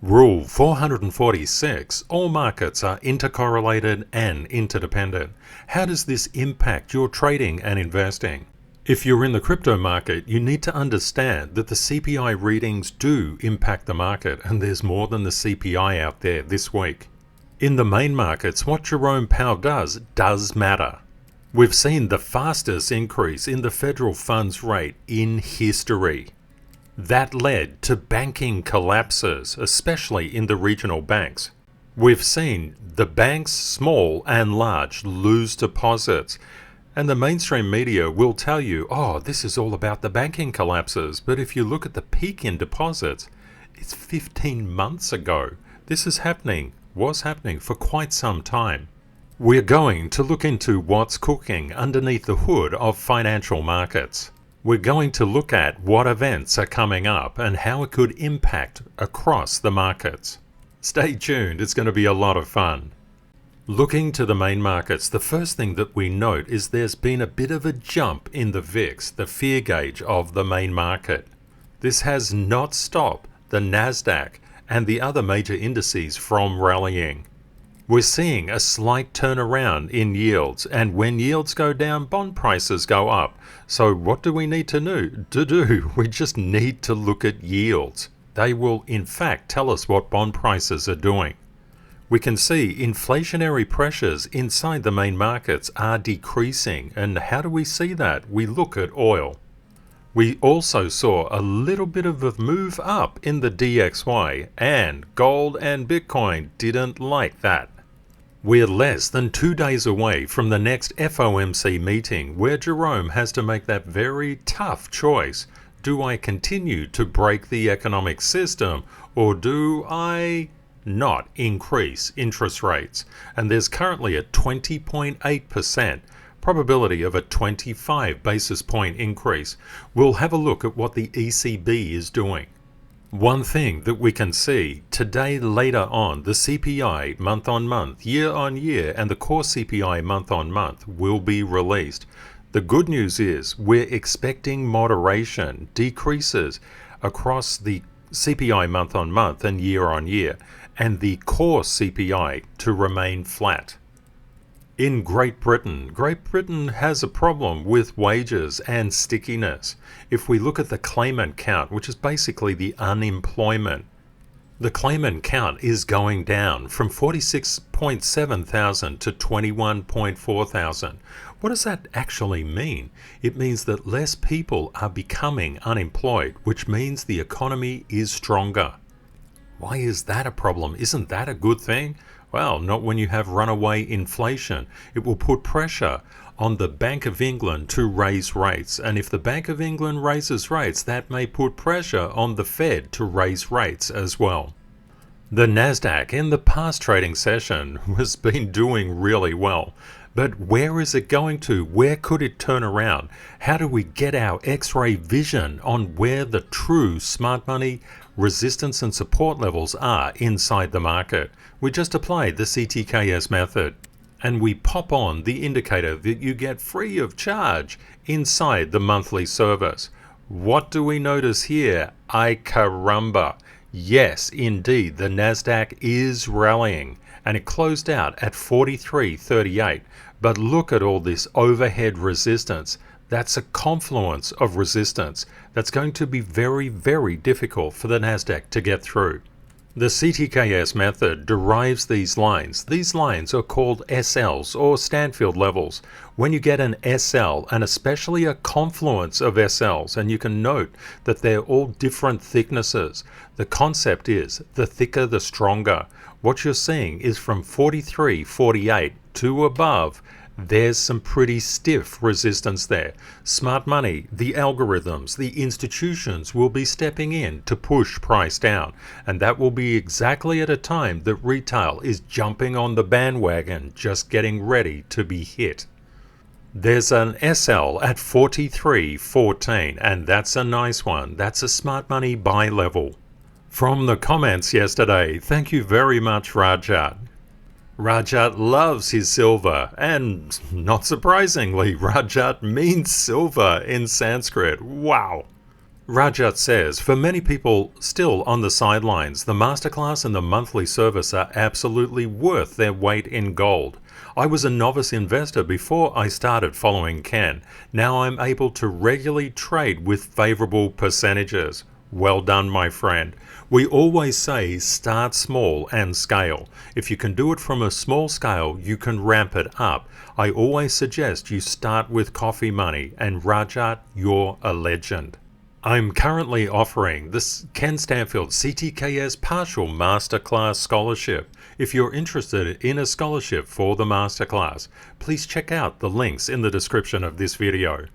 Rule 446, all markets are intercorrelated and interdependent. How does this impact your trading and investing? If you're in the crypto market, you need to understand that the CPI readings do impact the market, and there's more than the CPI out there this week. In the main markets, what Jerome Powell does matter. We've seen the fastest increase in the federal funds rate in history. That led to banking collapses, especially in the regional banks. We've seen the banks, small and large, lose deposits. And the mainstream media will tell you, oh, this is all about the banking collapses. But if you look at the peak in deposits, it's 15 months ago. This was happening for quite some time. We're going to look into what's cooking underneath the hood of financial markets. We're going to look at what events are coming up and how it could impact across the markets. Stay tuned, it's going to be a lot of fun. Looking to the main markets, the first thing that we note is there's been a bit of a jump in the VIX, the fear gauge of the main market. This has not stopped the NASDAQ and the other major indices from rallying. We're seeing a slight turnaround in yields, and when yields go down, bond prices go up. So what do we need to do? We just need to look at yields. They will in fact tell us what bond prices are doing. We can see inflationary pressures inside the main markets are decreasing. And how do we see that? We look at oil. We also saw a little bit of a move up in the DXY, and gold and Bitcoin didn't like that. We're less than 2 days away from the next FOMC meeting, where Jerome has to make that very tough choice. Do I continue to break the economic system, or do I not increase interest rates? And there's currently a 20.8% probability of a 25 basis point increase. We'll have a look at what the ECB is doing. One thing that we can see today, later on, the CPI month on month, year on year, and the core CPI month on month will be released. The good news is we're expecting moderation, decreases across the CPI month on month and year on year, and the core CPI to remain flat. In Great Britain has a problem with wages and stickiness. If we look at the claimant count, which is basically the unemployment, the claimant count is going down from 46.7 thousand to 21.4 thousand. What does that actually mean? It means that less people are becoming unemployed, which means the economy is stronger. Why is that a problem? Isn't that a good thing? Well, not when you have runaway inflation. It will put pressure on the Bank of England to raise rates. And if the Bank of England raises rates, that may put pressure on the Fed to raise rates as well. The NASDAQ in the past trading session has been doing really well. But where is it going to? Where could it turn around? How do we get our X-ray vision on where the true smart money resistance and support levels are inside the market? We just applied the CTKS method, and we pop on the indicator that you get free of charge inside the monthly service. What do we notice here? Ay caramba. Yes, indeed, the NASDAQ is rallying, and it closed out at 43.38. But look at all this overhead resistance. That's a confluence of resistance that's going to be very, very difficult for the NASDAQ to get through. The CTKS method derives these lines. These lines are called SLs, or Stanfield levels. When you get an SL, and especially a confluence of SLs, and you can note that they're all different thicknesses, the concept is the thicker the stronger. What you're seeing is from 43.48 to above, there's some pretty stiff resistance there. Smart money, the algorithms, the institutions will be stepping in to push price down. And that will be exactly at a time that retail is jumping on the bandwagon, just getting ready to be hit. There's an SL at 43.14, and that's a nice one. That's a smart money buy level. From the comments yesterday, thank you very much, Rajat. Rajat loves his silver, and not surprisingly, Rajat means silver in Sanskrit. Wow! Rajat says, for many people still on the sidelines, the masterclass and the monthly service are absolutely worth their weight in gold. I was a novice investor before I started following Ken. Now I'm able to regularly trade with favorable percentages. Well done, my friend. We always say start small and scale. If you can do it from a small scale, you can ramp it up. I always suggest you start with coffee money, and Rajat, you're a legend. I'm currently offering this Ken Stanfield CTKS Partial Masterclass Scholarship. If you're interested in a scholarship for the Masterclass, please check out the links in the description of this video.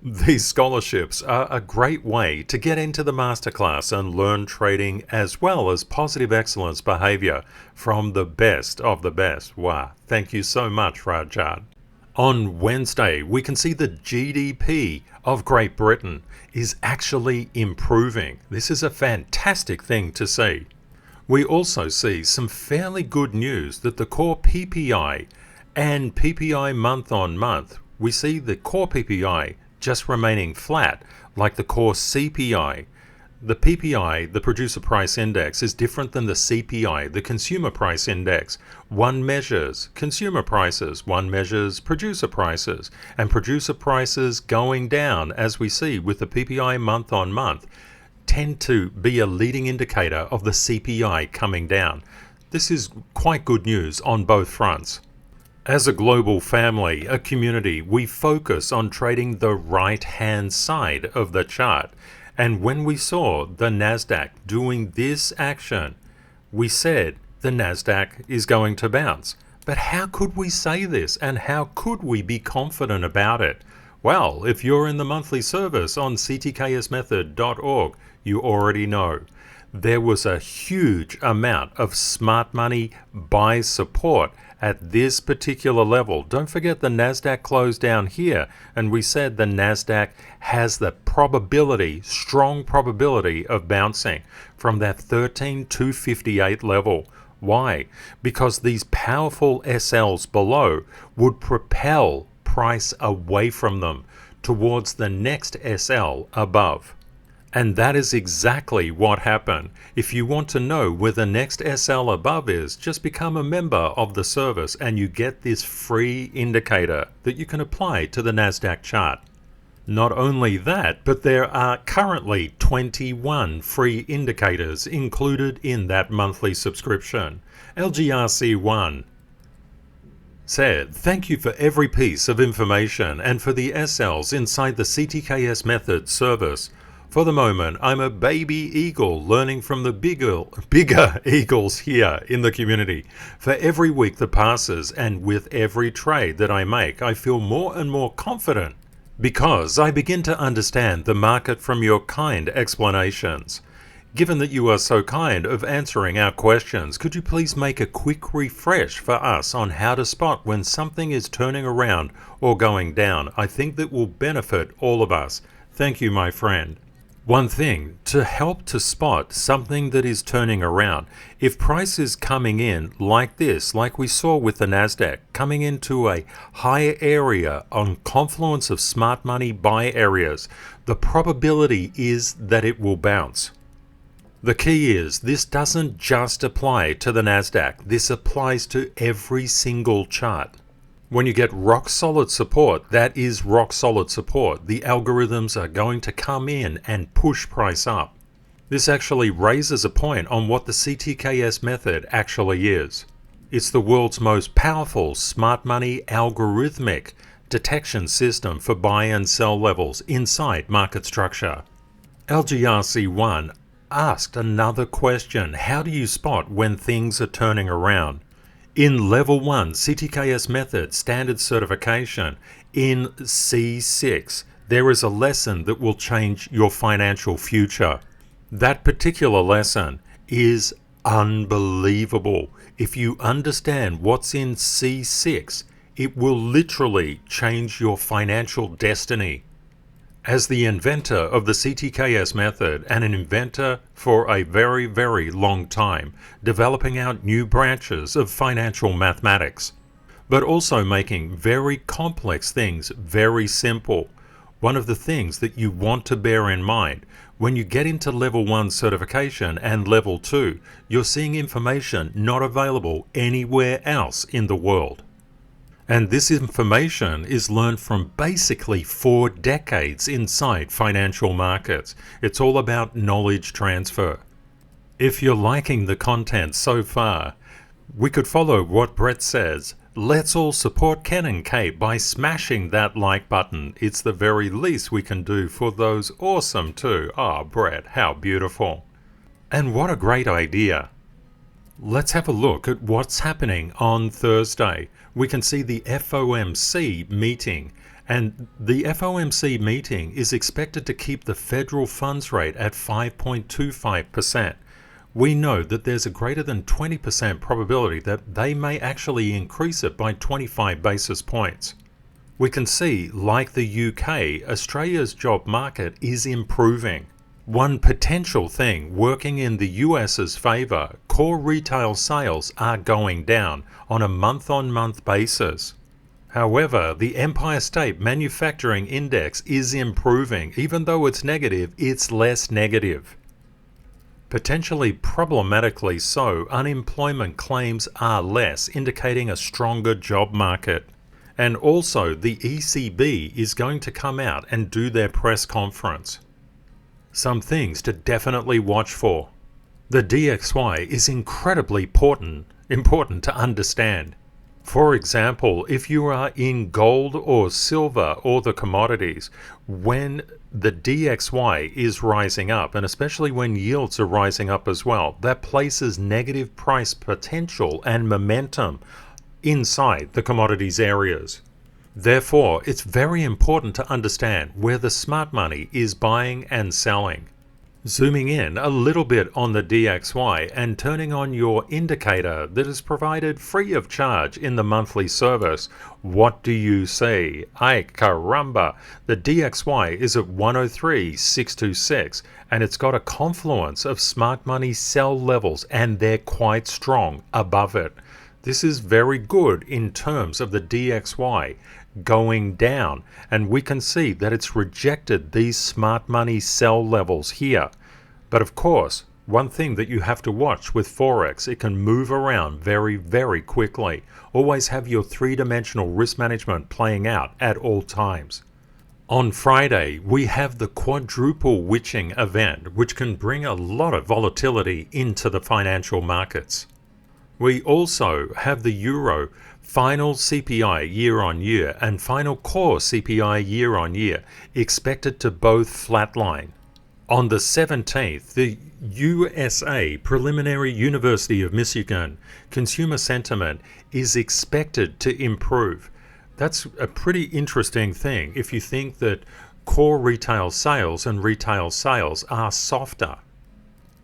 These scholarships are a great way to get into the Masterclass and learn trading as well as positive excellence behavior from the best of the best. Wow, thank you so much, Rajat. On Wednesday, we can see the GDP of Great Britain is actually improving. This is a fantastic thing to see. We also see some fairly good news that the core PPI and PPI month on month, we see the core PPI just remaining flat like the core CPI. The PPI, the Producer Price Index, is different than the CPI, the Consumer Price Index. One measures consumer prices, one measures producer prices, and producer prices going down, as we see with the PPI month on month, tend to be a leading indicator of the CPI coming down. This is quite good news on both fronts. As a global family, a community, we focus on trading the right-hand side of the chart. And when we saw the NASDAQ doing this action, we said the NASDAQ is going to bounce. But how could we say this, and how could we be confident about it? Well, if you're in the monthly service on ctksmethod.org, you already know. There was a huge amount of smart money buy support at this particular level. Don't forget the NASDAQ closed down here, and we said the NASDAQ has the probability, strong probability of bouncing from that 13,258 level. Why? Because these powerful SLs below would propel price away from them towards the next SL above. And that is exactly what happened. If you want to know where the next SL above is, just become a member of the service and you get this free indicator that you can apply to the NASDAQ chart. Not only that, but there are currently 21 free indicators included in that monthly subscription. LGRC1 said, thank you for every piece of information and for the SLs inside the CTKS Method service. For the moment, I'm a baby eagle learning from the bigger eagles here in the community. For every week that passes and with every trade that I make, I feel more and more confident because I begin to understand the market from your kind explanations. Given that you are so kind of answering our questions, could you please make a quick refresh for us on how to spot when something is turning around or going down? I think that will benefit all of us. Thank you, my friend. One thing, to help to spot something that is turning around, if price is coming in like this, like we saw with the NASDAQ, coming into a higher area on confluence of smart money buy areas, the probability is that it will bounce. The key is this doesn't just apply to the NASDAQ, this applies to every single chart. When you get rock solid support, that is rock solid support. The algorithms are going to come in and push price up. This actually raises a point on what the CTKS method actually is. It's the world's most powerful smart money algorithmic detection system for buy and sell levels inside market structure. LGRC1 asked another question. How do you spot when things are turning around? In Level 1 CTKS Method Standards Certification in C6, there is a lesson that will change your financial future. That particular lesson is unbelievable. If you understand what's in C6, it will literally change your financial destiny. As the inventor of the CTKS method and an inventor for a very, very long time, developing out new branches of financial mathematics, but also making very complex things very simple. One of the things that you want to bear in mind When you get into level 1 certification and level 2, you're seeing information not available anywhere else in the world. And this information is learned from basically 4 decades inside financial markets. It's all about knowledge transfer. If you're liking the content so far, we could follow what Brett says. Let's all support Ken and Kate by smashing that like button. It's the very least we can do for those awesome too. Ah, Brett, how beautiful. And what a great idea. Let's have a look at what's happening on Thursday. We can see the FOMC meeting, and the FOMC meeting is expected to keep the federal funds rate at 5.25%. We know that there's a greater than 20% probability that they may actually increase it by 25 basis points. We can see, like the UK, Australia's job market is improving. One potential thing working in the US's favour, core retail sales are going down on a month-on-month basis. However, the Empire State Manufacturing Index is improving. Even though it's negative, it's less negative. Potentially problematically so, unemployment claims are less, indicating a stronger job market. And also, the ECB is going to come out and do their press conference. Some things to definitely watch for. The DXY is incredibly important to understand. For example, if you are in gold or silver or the commodities, when the DXY is rising up, and especially when yields are rising up as well, that places negative price potential and momentum inside the commodities areas. Therefore, it's very important to understand where the smart money is buying and selling. Zooming in a little bit on the DXY and turning on your indicator that is provided free of charge in the monthly service, what do you see? Ay caramba! The DXY is at 103,626 and it's got a confluence of smart money sell levels and they're quite strong above it. This is very good in terms of the DXY going down, and we can see that it's rejected these smart money sell levels here. But of course, one thing that you have to watch with Forex, it can move around very, very quickly. Always have your 3-dimensional risk management playing out at all times. On Friday, we have the quadruple witching event, which can bring a lot of volatility into the financial markets. We also have the Euro final CPI year-on-year and final core CPI year-on-year expected to both flatline. On the 17th, the USA Preliminary University of Michigan consumer sentiment is expected to improve. That's a pretty interesting thing if you think that core retail sales and retail sales are softer.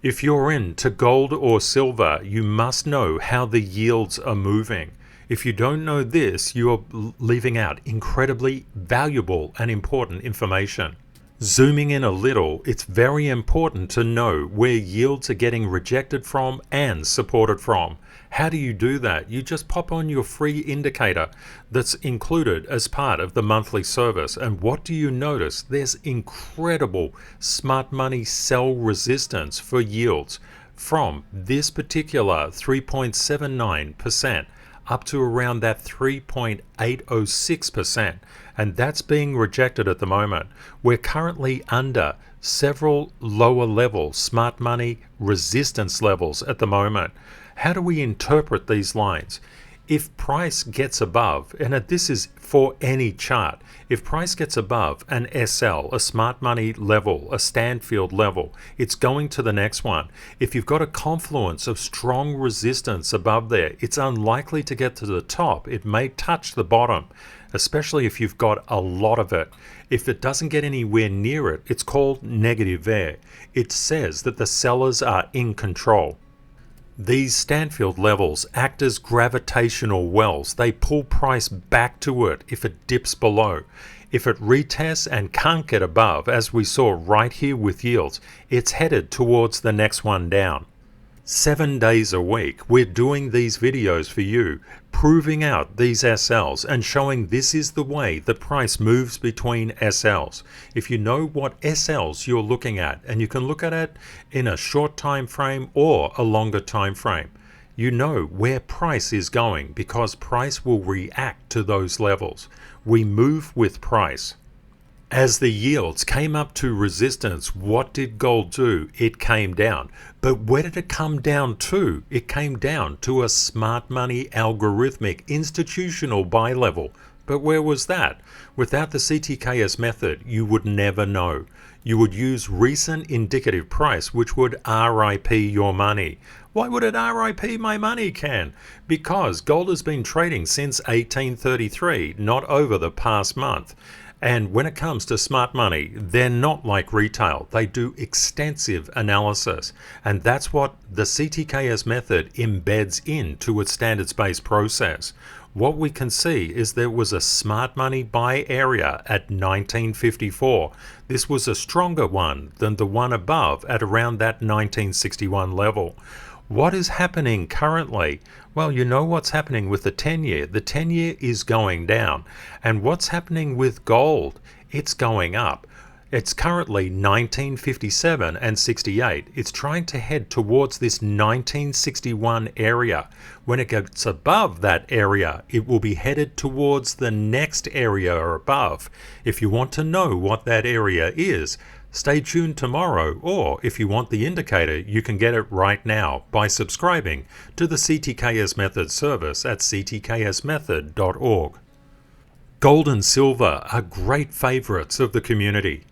If you're into gold or silver, you must know how the yields are moving. If you don't know this, you're leaving out incredibly valuable and important information. Zooming in a little, it's very important to know where yields are getting rejected from and supported from. How do you do that? You just pop on your free indicator that's included as part of the monthly service. And what do you notice? There's incredible smart money sell resistance for yields from this particular 3.79% up to around that 3.806%. And that's being rejected at the moment. We're currently under several lower level smart money resistance levels at the moment. How do we interpret these lines? If price gets above, and this is for any chart, if price gets above an SL, a smart money level, a Stanfield level, it's going to the next one. If you've got a confluence of strong resistance above there, it's unlikely to get to the top. It may touch the bottom, especially if you've got a lot of it. If it doesn't get anywhere near it, it's called negative there. It says that the sellers are in control. These Stanfield levels act as gravitational wells. They pull price back to it if it dips below. If it retests and can't get above, as we saw right here with yields, it's headed towards the next one down. 7 days a week, we're doing these videos for you, proving out these SLs and showing this is the way the price moves between SLs. If you know what SLs you're looking at, and you can look at it in a short time frame or a longer time frame, you know where price is going because price will react to those levels. We move with price. As the yields came up to resistance, what did gold do? It came down. But where did it come down to? It came down to a smart money algorithmic institutional buy level. But where was that? Without the CTKS method, you would never know. You would use recent indicative price, which would RIP your money. Why would it RIP my money, Ken? Because gold has been trading since 1833, not over the past month. And when it comes to smart money, they're not like retail. They do extensive analysis. And that's what the CTKS method embeds into its standards-based process. What we can see is there was a smart money buy area at 1954. This was a stronger one than the one above at around that 1961 level. What is happening currently? Well, you know what's happening with the 10-year. The 10-year is going down. And what's happening with gold? It's going up. It's currently 1957 and 68. It's trying to head towards this 1961 area. When it gets above that area, it will be headed towards the next area or above. If you want to know what that area is, stay tuned tomorrow, or if you want the indicator, you can get it right now by subscribing to the CTKS Method service at ctksmethod.org. Gold and silver are great favorites of the community.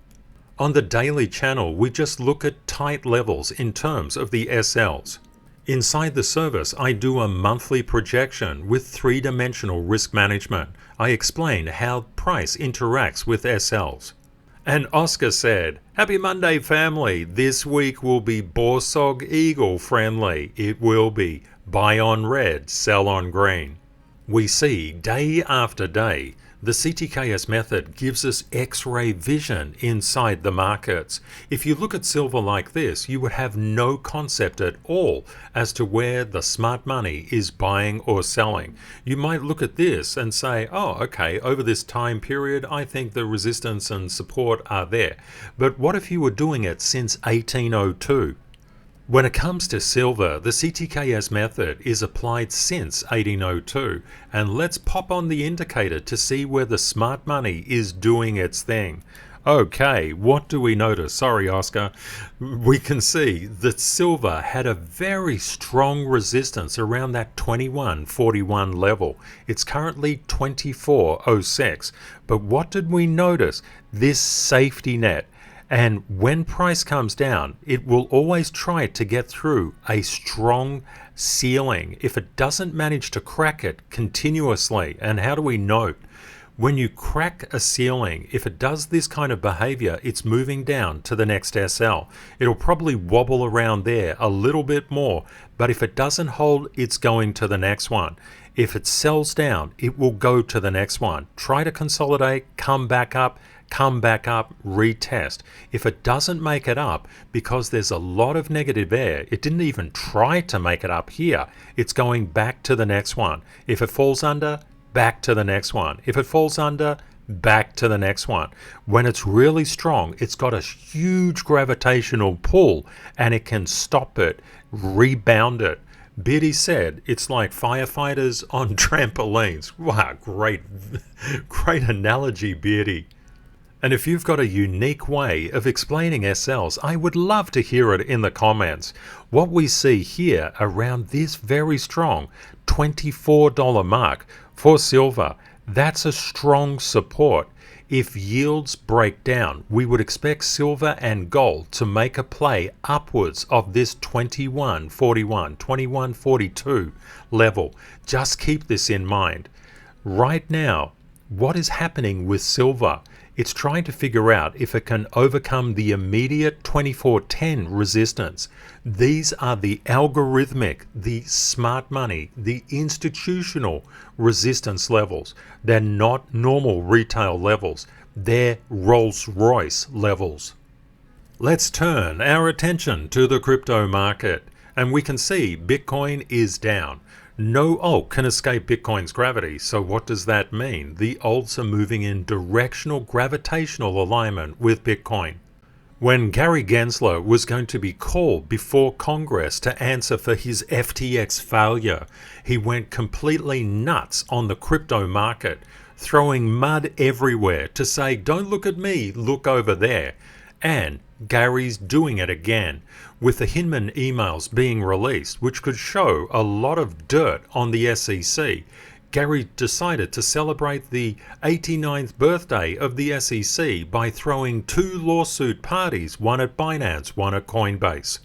On the daily channel, we just look at tight levels in terms of the SLs. Inside the service, I do a monthly projection with three-dimensional risk management. I explain how price interacts with SLs. And Oscar said, "Happy Monday, family. This week will be Borsog Eagle friendly. It will be buy on red, sell on green." We see day after day, the CTKS method gives us X-ray vision inside the markets. If you look at silver like this, you would have no concept at all as to where the smart money is buying or selling. You might look at this and say, oh, okay, over this time period, I think the resistance and support are there. But what if you were doing it since 1802? When it comes to silver, the CTKS method is applied since 1802, and let's pop on the indicator to see where the smart money is doing its thing. Okay, what do we notice? Sorry, Oscar. We can see that silver had a very strong resistance around that 2141 level. It's currently 2406, but what did we notice? This safety net. And when price comes down, it will always try to get through a strong ceiling. If it doesn't manage to crack it continuously, and how do we know? When you crack a ceiling, if it does this kind of behavior, it's moving down to the next SL. It'll probably wobble around there a little bit more, but if it doesn't hold, it's going to the next one. If it sells down, it will go to the next one. Try to consolidate, come back up, retest. If it doesn't make it up, because there's a lot of negative air, it didn't even try to make it up here, it's going back to the next one. If it falls under, back to the next one. If it falls under, back to the next one. When it's really strong, it's got a huge gravitational pull and it can stop it, rebound it. Beardy said it's like firefighters on trampolines. Wow, great analogy, Beardy. And if you've got a unique way of explaining SLs, I would love to hear it in the comments. What we see here around this very strong $24 mark for silver, that's a strong support. If yields break down, we would expect silver and gold to make a play upwards of this 2141, 2142 level. Just keep this in mind. Right now, what is happening with silver? It's trying to figure out if it can overcome the immediate 2410 resistance. These are the algorithmic, the smart money, the institutional resistance levels. They're not normal retail levels. They're Rolls-Royce levels. Let's turn our attention to the crypto market. And we can see Bitcoin is down. No alt can escape Bitcoin's gravity. So what does that mean? The alts are moving in directional gravitational alignment with Bitcoin. When Gary Gensler was going to be called before Congress to answer for his FTX failure, he went completely nuts on the crypto market, throwing mud everywhere to say, don't look at me, look over there. And Gary's doing it again, with the Hinman emails being released, which could show a lot of dirt on the SEC. Gary decided to celebrate the 89th birthday of the SEC by throwing 2 lawsuit parties, one at Binance, one at Coinbase.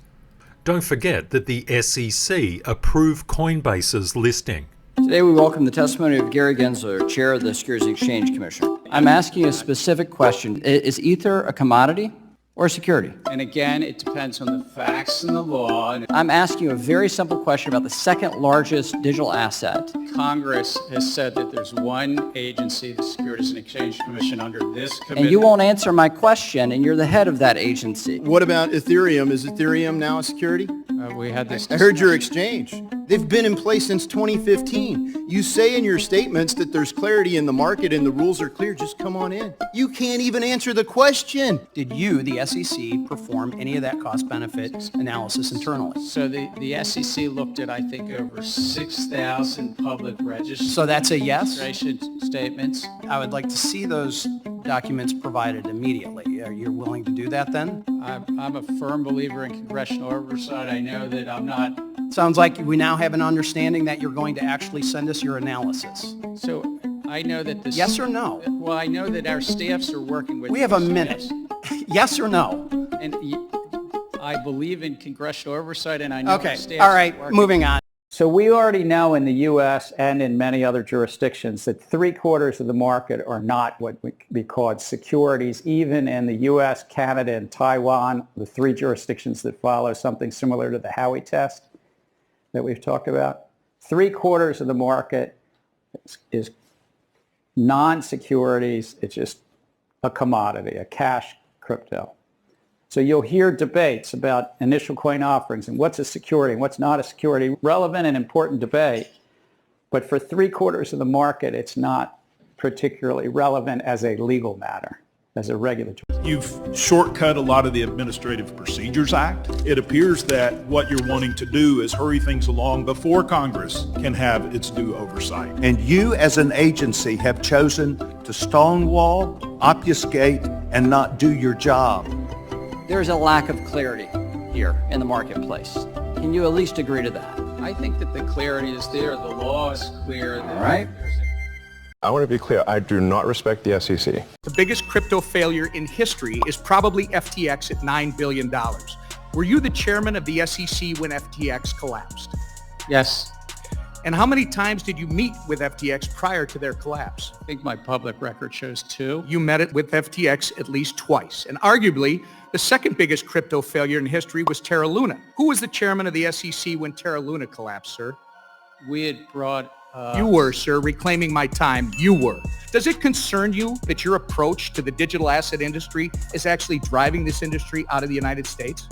Don't forget that the SEC approved Coinbase's listing. Today we welcome the testimony of Gary Gensler, Chair of the Securities Exchange Commission. I'm asking a specific question. Is Ether a commodity or a security? And again, it depends on the facts and the law. I'm asking you a very simple question about the second largest digital asset. Congress has said that there's one agency, the Securities and Exchange Commission, under this committee. And you won't answer my question, and you're the head of that agency. What about Ethereum? Is Ethereum now a security? We had this I heard your exchange. They've been in place since 2015. You say in your statements that there's clarity in the market and the rules are clear. Just come on in. You can't even answer the question. Did you, the SEC, perform any of that cost-benefit analysis internally? So the SEC looked at, I think, over 6,000 public registration So that's a yes? statements. I would like to see those documents provided immediately. Are you willing to do that then? I'm a firm believer in congressional oversight. I know that I'm not. Sounds like we now have an understanding that you're going to actually send us your analysis. So I know that this. Yes or no? Well, I know that our staffs are working with. We have a minute. Yes or no? And I believe in congressional oversight, and I know. Okay. Our staffs All are right. working. Moving on. So we already know in the U.S. and in many other jurisdictions that 3/4 of the market are not what would be called securities, even in the U.S., Canada, and Taiwan, the 3 jurisdictions that follow something similar to the Howey test that we've talked about. 3/4 of the market is non-securities. It's just a commodity, a cash crypto. So you'll hear debates about initial coin offerings and what's a security and what's not a security. Relevant and important debate, but for 3/4 of the market, it's not particularly relevant as a legal matter, as a regulatory. You've shortcut a lot of the Administrative Procedures Act. It appears that what you're wanting to do is hurry things along before Congress can have its due oversight. And you as an agency have chosen to stonewall, obfuscate, and not do your job. There's a lack of clarity here in the marketplace. Can you at least agree to that? I think that the clarity is there. The law is clear. All right. I want to be clear, I do not respect the SEC. The biggest crypto failure in history is probably FTX at $9 billion. Were you the chairman of the SEC when FTX collapsed? Yes. And how many times did you meet with FTX prior to their collapse? I think my public record shows 2. You met it with FTX at least twice. And arguably, the second biggest crypto failure in history was Terra Luna. Who was the chairman of the SEC when Terra Luna collapsed, sir? We had brought... You were, sir, reclaiming my time. You were. Does it concern you that your approach to the digital asset industry is actually driving this industry out of the United States?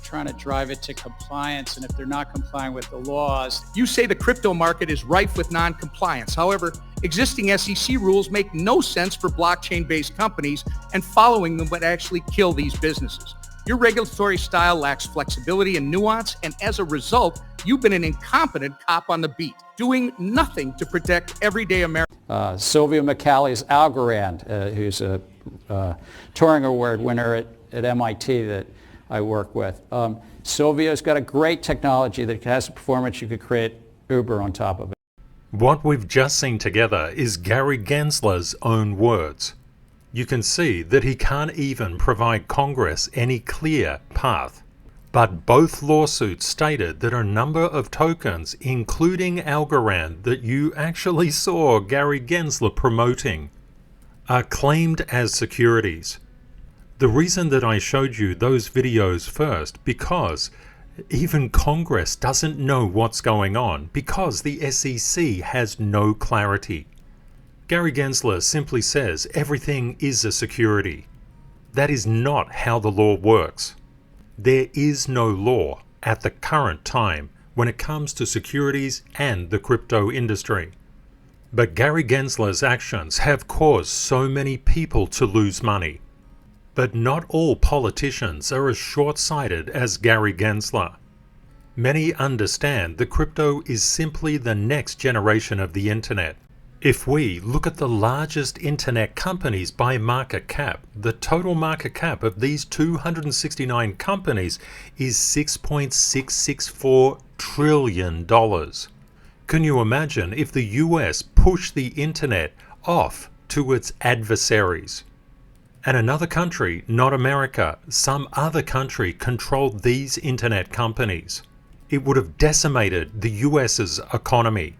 trying to drive it to compliance, and if they're not complying with the laws. You say the crypto market is rife with non-compliance. However, existing SEC rules make no sense for blockchain-based companies, and following them would actually kill these businesses. Your regulatory style lacks flexibility and nuance, and as a result, you've been an incompetent cop on the beat, doing nothing to protect everyday Americans. Sylvia McCally's Algorand, who's a Turing Award winner at MIT that I work with. Sylvia's got a great technology that has the performance you could create Uber on top of it. What we've just seen together is Gary Gensler's own words. You can see that he can't even provide Congress any clear path. But both lawsuits stated that a number of tokens, including Algorand that you actually saw Gary Gensler promoting, are claimed as securities. The reason that I showed you those videos first, because even Congress doesn't know what's going on, because the SEC has no clarity. Gary Gensler simply says everything is a security. That is not how the law works. There is no law, at the current time when it comes to securities and the crypto industry. But Gary Gensler's actions have caused so many people to lose money. But not all politicians are as short-sighted as Gary Gensler. Many understand that crypto is simply the next generation of the internet. If we look at the largest internet companies by market cap, the total market cap of these 269 companies is $6.664 trillion. Can you imagine if the US pushed the internet off to its adversaries? And another country, not America, some other country controlled these internet companies. It would have decimated the US's economy.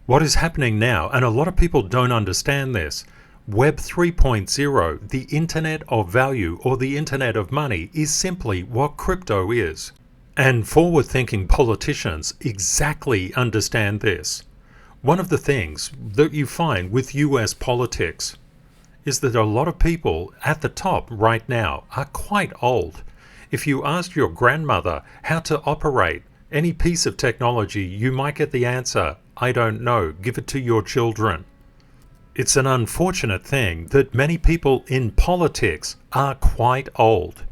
What is happening now, and a lot of people don't understand this, Web 3.0, the Internet of Value or the Internet of Money, is simply what crypto is. And forward-thinking politicians exactly understand this. One of the things that you find with US politics is that a lot of people at the top right now are quite old. If you asked your grandmother how to operate any piece of technology, you might get the answer, I don't know, give it to your children. It's an unfortunate thing that many people in politics are quite old.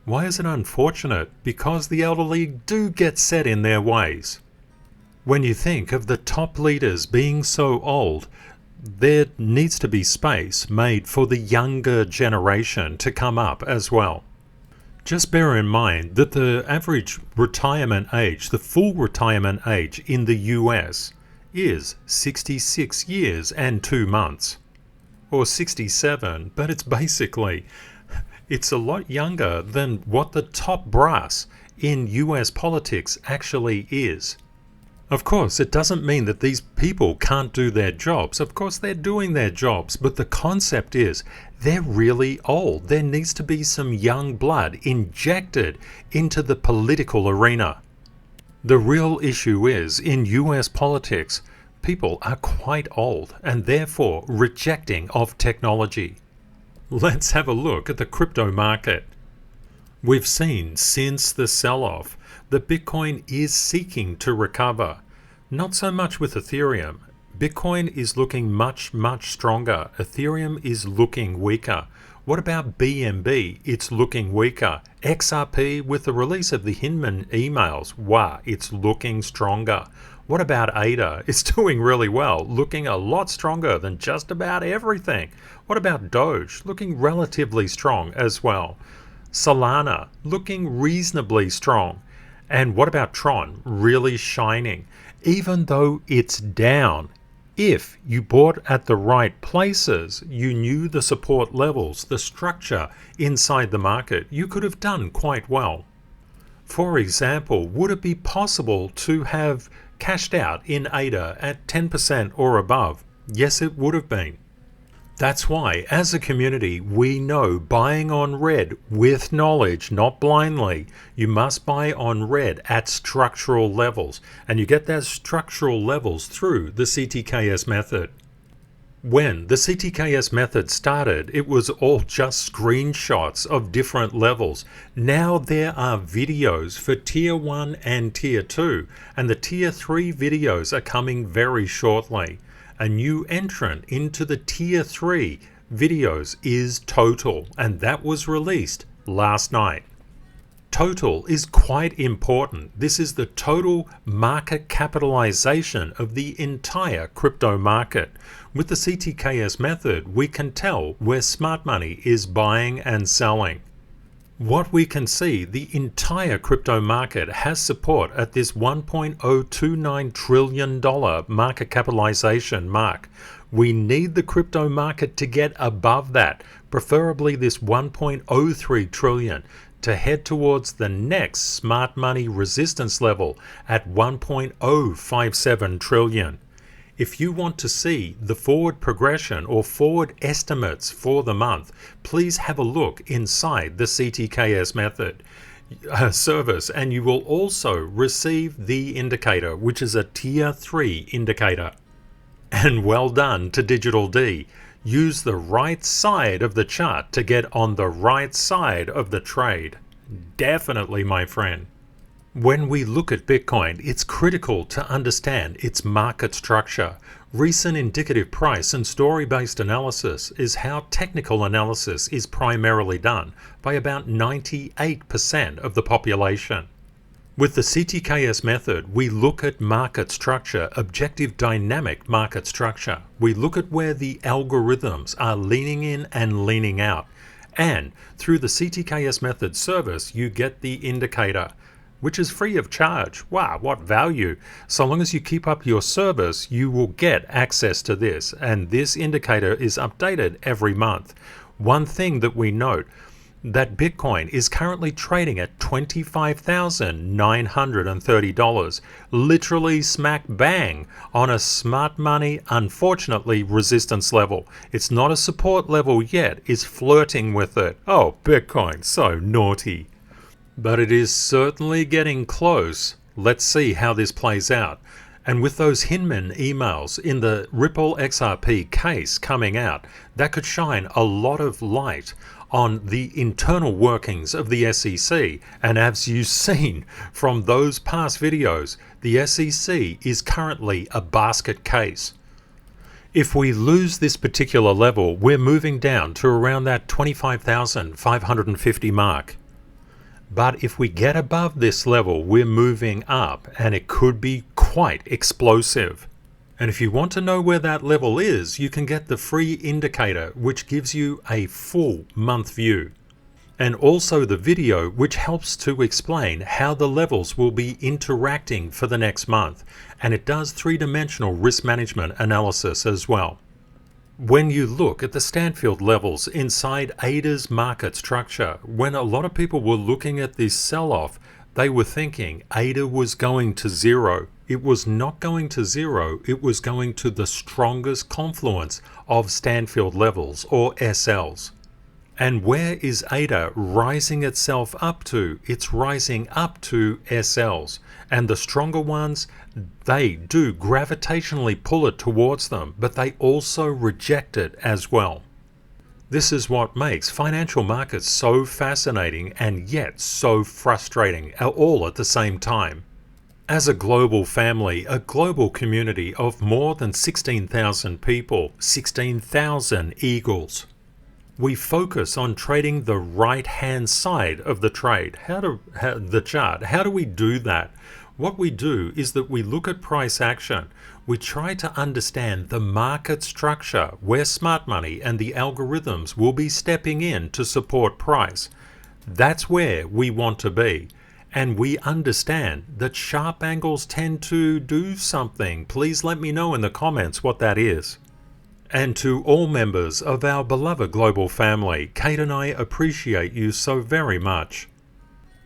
Why is it unfortunate? Because the elderly do get set in their ways. When you think of the top leaders being so old, there needs to be space made for the younger generation to come up as well. Just bear in mind that the average retirement age, the full retirement age in the US is 66 years and 2 months. Or 67, but it's a lot younger than what the top brass in US politics actually is. Of course, it doesn't mean that these people can't do their jobs. Of course, they're doing their jobs, but the concept is they're really old. There needs to be some young blood injected into the political arena. The real issue is, in US politics, people are quite old and therefore rejecting of technology. Let's have a look at the crypto market. We've seen since the sell-off that Bitcoin is seeking to recover. Not so much with Ethereum. Bitcoin is looking much stronger. Ethereum is looking weaker. What about BNB? It's looking weaker. XRP, with the release of the Hinman emails, wow, it's looking stronger. What about ADA? It's doing really well, looking a lot stronger than just about everything. What about Doge? Looking relatively strong as well. Solana, looking reasonably strong. And what about Tron? Really shining. Even though it's down, if you bought at the right places, you knew the support levels, the structure inside the market, you could have done quite well. For example, would it be possible to have cashed out in ADA at 10% or above? Yes, it would have been. That's why, as a community, we know buying on red with knowledge, not blindly. You must buy on red at structural levels, and you get those structural levels through the CTKS method. When the CTKS method started, it was all just screenshots of different levels. Now there are videos for Tier 1 and Tier 2, and the Tier 3 videos are coming very shortly. A new entrant into the Tier 3 videos is Total, and that was released last night. Total is quite important. This is the total market capitalization of the entire crypto market. With the CTKS method, we can tell where smart money is buying and selling. What we can see, the entire crypto market has support at this $1.029 trillion market capitalization mark. We need the crypto market to get above that, preferably this 1.03 trillion, to head towards the next smart money resistance level at 1.057 trillion. If you want to see the forward progression or forward estimates for the month, please have a look inside the CTKS method service, and you will also receive the indicator, which is a Tier 3 indicator. And well done to Digital D. Use the right side of the chart to get on the right side of the trade. Definitely, my friend. When we look at Bitcoin, it's critical to understand its market structure. Recent indicative price and story-based analysis is how technical analysis is primarily done by about 98% of the population. With the CTKS method, we look at market structure, objective dynamic market structure. We look at where the algorithms are leaning in and leaning out. And through the CTKS method service, you get the indicator, which is free of charge. Wow, what value! So long as you keep up your service, you will get access to this. And this indicator is updated every month. One thing that we note, that Bitcoin is currently trading at $25,930, literally smack bang on a smart money, unfortunately, resistance level. It's not a support level yet, it's flirting with it. Oh, Bitcoin, so naughty. But it is certainly getting close. Let's see how this plays out. And with those Hinman emails in the Ripple XRP case coming out, that could shine a lot of light on the internal workings of the SEC. And as you've seen from those past videos, the SEC is currently a basket case. If we lose this particular level, we're moving down to around that 25,550 mark. But if we get above this level, we're moving up, and it could be quite explosive. And if you want to know where that level is, you can get the free indicator, which gives you a full month view. And also the video, which helps to explain how the levels will be interacting for the next month. And it does three-dimensional risk management analysis as well. When you look at the Stanfield levels inside ADA's market structure, when a lot of people were looking at this sell-off, they were thinking ADA was going to zero. It was not going to zero, it was going to the strongest confluence of Stanfield levels, or SLs. And where is ADA rising itself up to? It's rising up to SLs. And the stronger ones, they do gravitationally pull it towards them, but they also reject it as well. This is what makes financial markets so fascinating and yet so frustrating, all at the same time. As a global family, a global community of more than 16,000 people, 16,000 eagles, we focus on trading the right-hand side of the trade. The chart. How do we do that? What we do is that we look at price action. We try to understand the market structure where smart money and the algorithms will be stepping in to support price. That's where we want to be. And we understand that sharp angles tend to do something. Please let me know in the comments what that is. And to all members of our beloved global family, Kate and I appreciate you so very much.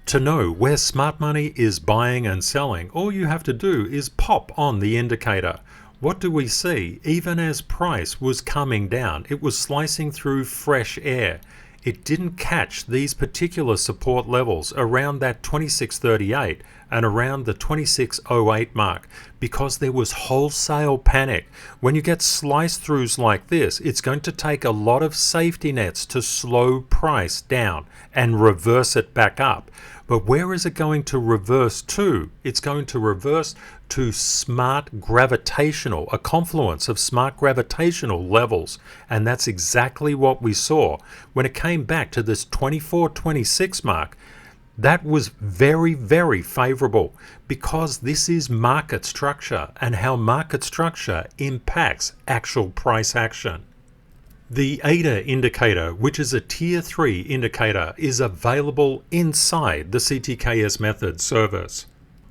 To know where smart money is buying and selling, all you have to do is pop on the indicator. What do we see? Even as price was coming down, it was slicing through fresh air. It didn't catch these particular support levels around that 2638 and around the 2608 mark because there was wholesale panic. When you get slice throughs like this, it's going to take a lot of safety nets to slow price down and reverse it back up. But where is it going to reverse to? It's going to reverse to smart gravitational, a confluence of smart gravitational levels. And that's exactly what we saw. When it came back to this 2426 mark, that was very, very favorable because this is market structure and how market structure impacts actual price action. The ADA indicator, which is a Tier 3 indicator, is available inside the CTKS Method service.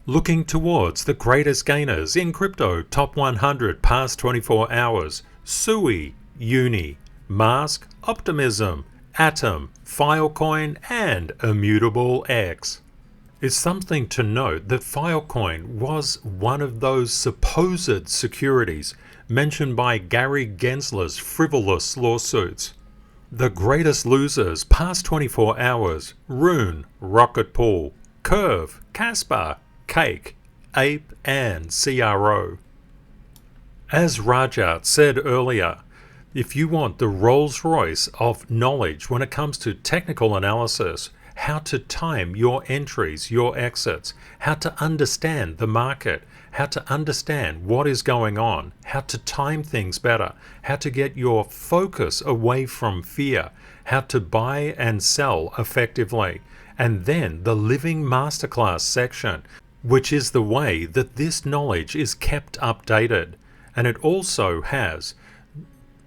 Looking towards the greatest gainers in crypto, top 100 past 24 hours, SUI, Uni, Mask, Optimism, Atom, Filecoin, and Immutable X. It's something to note that Filecoin was one of those supposed securities mentioned by Gary Gensler's frivolous lawsuits. The greatest losers past 24 hours, Rune, Rocket Pool, Curve, Casper, Cake, Ape, and CRO. As Rajat said earlier, if you want the Rolls-Royce of knowledge when it comes to technical analysis, how to time your entries, your exits, how to understand the market, how to understand what is going on, how to time things better, how to get your focus away from fear, how to buy and sell effectively, and then the living masterclass section, which is the way that this knowledge is kept updated. And it also has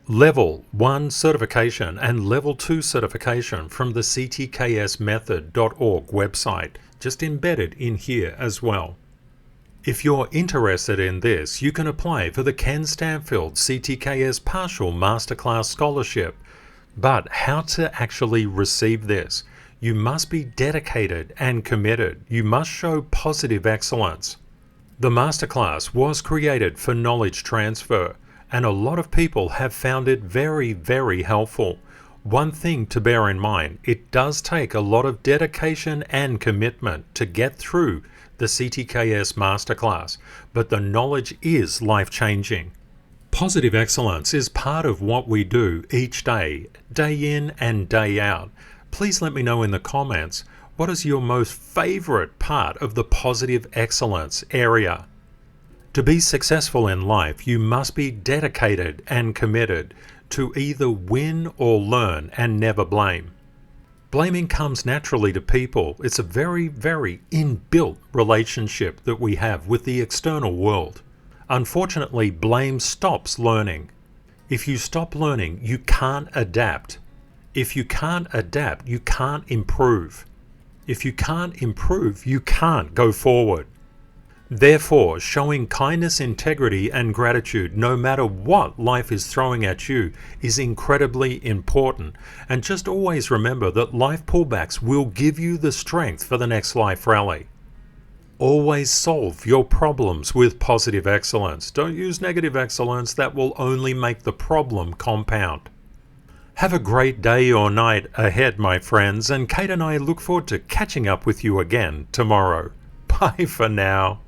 Level 1 certification and Level 2 certification from the CTKSmethod.org website, just embedded in here as well. If you're interested in this, you can apply for the Ken Stanfield CTKS Partial Masterclass Scholarship. But how to actually receive this? You must be dedicated and committed. You must show positive excellence. The masterclass was created for knowledge transfer, and a lot of people have found it very, very helpful. One thing to bear in mind, it does take a lot of dedication and commitment to get through the CTKS masterclass, but the knowledge is life-changing. Positive excellence is part of what we do each day, day in and day out. Please let me know in the comments, what is your most favorite part of the positive excellence area? To be successful in life, you must be dedicated and committed to either win or learn and never blame. Blaming comes naturally to people. It's a very, very inbuilt relationship that we have with the external world. Unfortunately, blame stops learning. If you stop learning, you can't adapt. If you can't adapt, you can't improve. If you can't improve, you can't go forward. Therefore, showing kindness, integrity, and gratitude no matter what life is throwing at you is incredibly important. And just always remember that life pullbacks will give you the strength for the next life rally. Always solve your problems with positive excellence. Don't use negative excellence. That will only make the problem compound. Have a great day or night ahead, my friends, and Kate and I look forward to catching up with you again tomorrow. Bye for now.